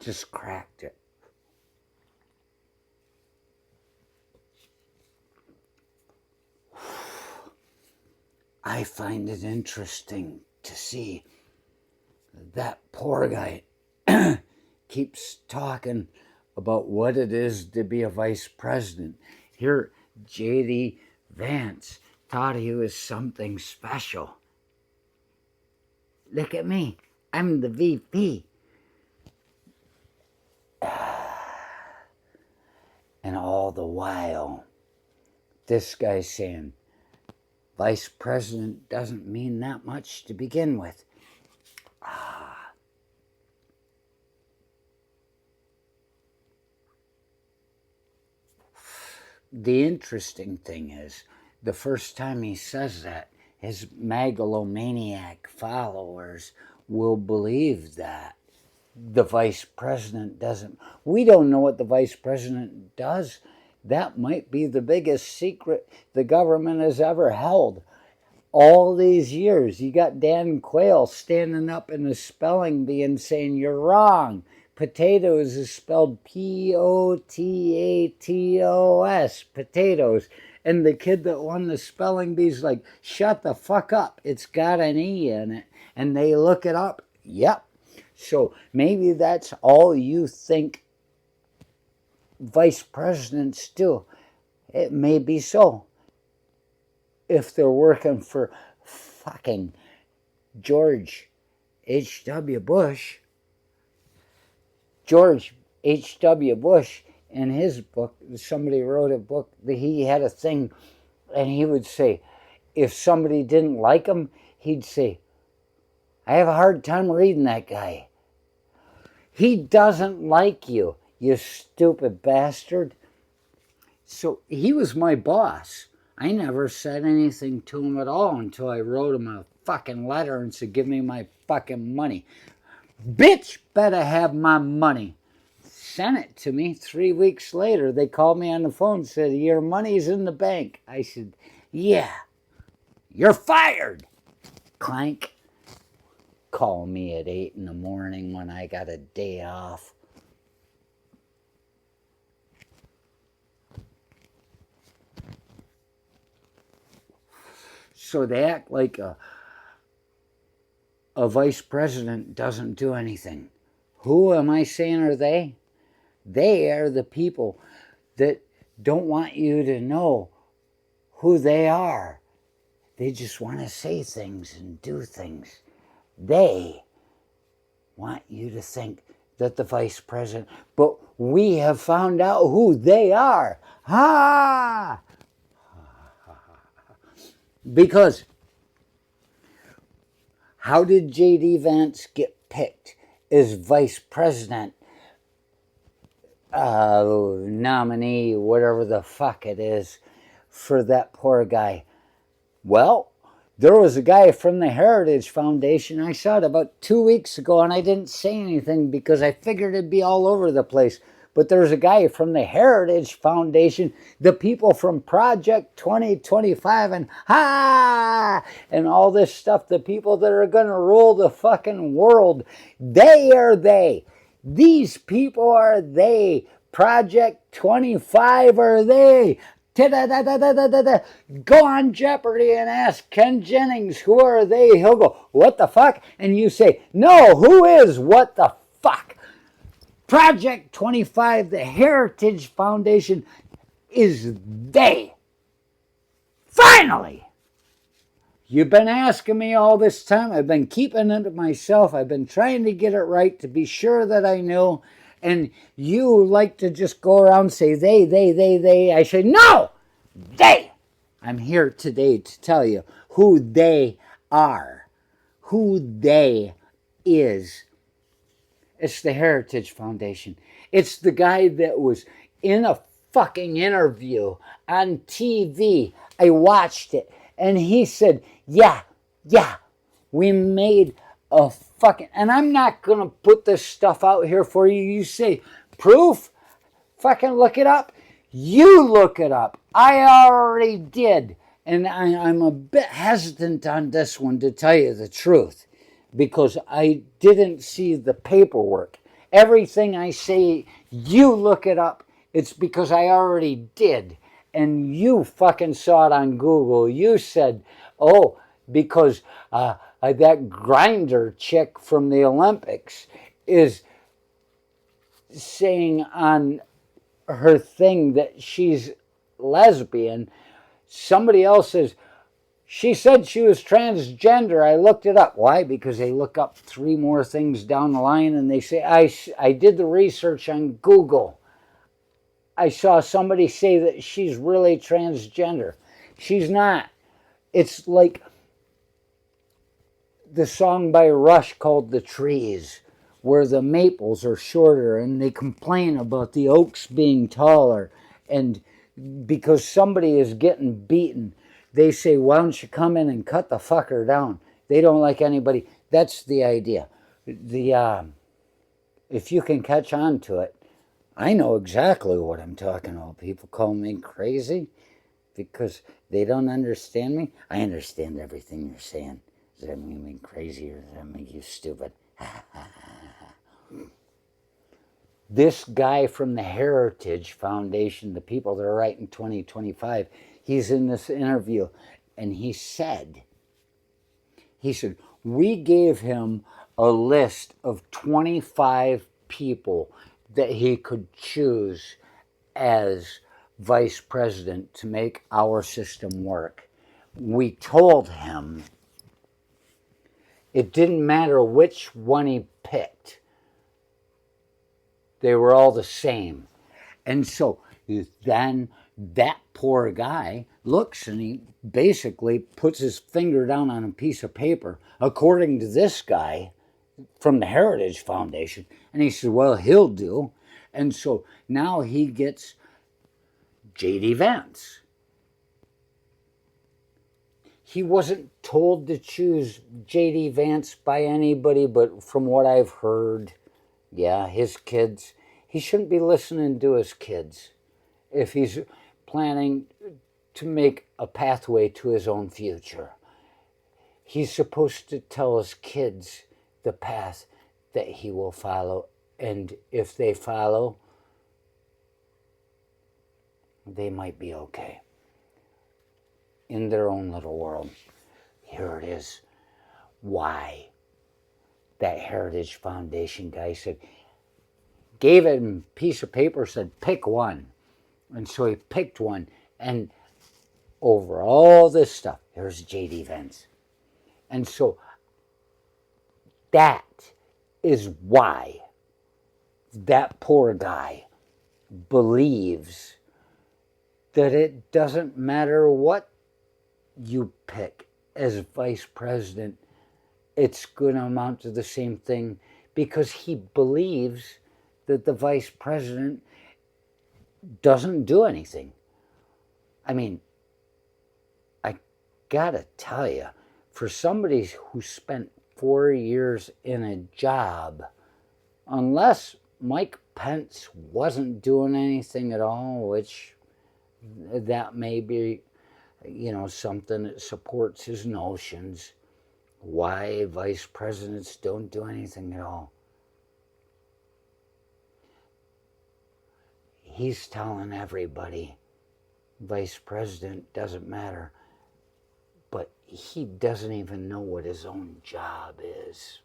Just cracked it. I find it interesting to see that poor guy keeps talking about what it is to be a vice president. Here, J.D. Vance thought he was something special. Look at me. I'm the VP. And all the while, this guy's saying, vice president doesn't mean that much to begin with. The interesting thing is, the first time he says that, his megalomaniac followers will believe that the vice president doesn't. We don't know what the vice president does. That might be the biggest secret the government has ever held. All these years, you got Dan Quayle standing up in a spelling bee and saying, you're wrong. Potatoes is spelled P-O-T-A-T-O-S, potatoes. And the kid that won the spelling bee's like, shut the fuck up. It's got an E in it. And they look it up. Yep. So maybe that's all you think vice presidents do. It may be so. If they're working for fucking George H.W. Bush. George H.W. Bush, in his book, somebody wrote a book, that he had a thing, and he would say, if somebody didn't like him, he'd say, I have a hard time reading that guy. He doesn't like you, you stupid bastard. So he was my boss. I never said anything to him at all until I wrote him a fucking letter and said, give me my fucking money. Bitch better have my money. Sent it to me. 3 weeks later, they called me on the phone and said, your money's in the bank. I said, yeah, you're fired. Clank. Call me at 8 in the morning when I got a day off. So they act like a vice president doesn't do anything. Who am I saying are they? They are the people that don't want you to know who they are. They just want to say things and do things. They want you to think that the vice president, but we have found out who they are. Ha! Because how did J.D. Vance get picked as vice president nominee, whatever the fuck it is, for that poor guy? Well, there was a guy from the Heritage Foundation. I saw it about 2 weeks ago, and I didn't say anything because I figured it'd be all over the place. But there's a guy from the Heritage Foundation, the people from Project 2025 and and all this stuff, the people that are going to rule the fucking world. They are they. These people are they. Project 25 are they. Go on Jeopardy and ask Ken Jennings, who are they? He'll go, what the fuck? And you say, no, who is what the fuck? Project 25, the Heritage Foundation, is they. Finally! You've been asking me all this time. I've been keeping it to myself. I've been trying to get it right to be sure that I know. And you like to just go around and say they. I say, no! They! I'm here today to tell you who they are. Who they is. It's the Heritage Foundation. It's the guy that was in a fucking interview on TV. I watched it. And he said, yeah, we made a fucking... And I'm not going to put this stuff out here for you. You say, proof? Fucking look it up. You look it up. I already did. And I'm a bit hesitant on this one, to tell you the truth, because I didn't see the paperwork. Everything I say, you look it up. It's because I already did. And you fucking saw it on Google. You said, oh, because that grinder chick from the Olympics is saying on her thing that she's lesbian. Somebody else says, she said she was transgender. I looked it up. Why? Because they look up 3 more things down the line and they say, I did the research on Google. I saw somebody say that she's really transgender. She's not. It's like the song by Rush called The Trees, where the maples are shorter and they complain about the oaks being taller. And because somebody is getting beaten, they say, why don't you come in and cut the fucker down? They don't like anybody. That's the idea. If you can catch on to it, I know exactly what I'm talking about. People call me crazy because they don't understand me. I understand everything you're saying. Does that make me crazy or does that make you stupid? This guy from the Heritage Foundation, the people that are writing 2025, he's in this interview and he said, we gave him a list of 25 people that he could choose as vice president to make our system work. We told him it didn't matter which one he picked. They were all the same. And so then that poor guy looks and he basically puts his finger down on a piece of paper, according to this guy from the Heritage Foundation, and he says, well, he'll do. And so now he gets J.D. Vance. He wasn't told to choose J.D. Vance by anybody, but from what I've heard, yeah, his kids, he shouldn't be listening to his kids if he's planning to make a pathway to his own future. He's supposed to tell his kids the path that he will follow, and if they follow, they might be okay in their own little world. Here it is. Why that Heritage Foundation guy said, gave him a piece of paper, said, pick one. And so he picked one. And over all this stuff, here's J.D. Vance. And so that is why that poor guy believes that it doesn't matter what you pick as vice president, it's going to amount to the same thing, because he believes that the vice president doesn't do anything. I mean, I gotta tell you, for somebody who spent 4 years in a job, unless Mike Pence wasn't doing anything at all, which that may be, something that supports his notions, why vice presidents don't do anything at all. He's telling everybody vice president doesn't matter, but he doesn't even know what his own job is.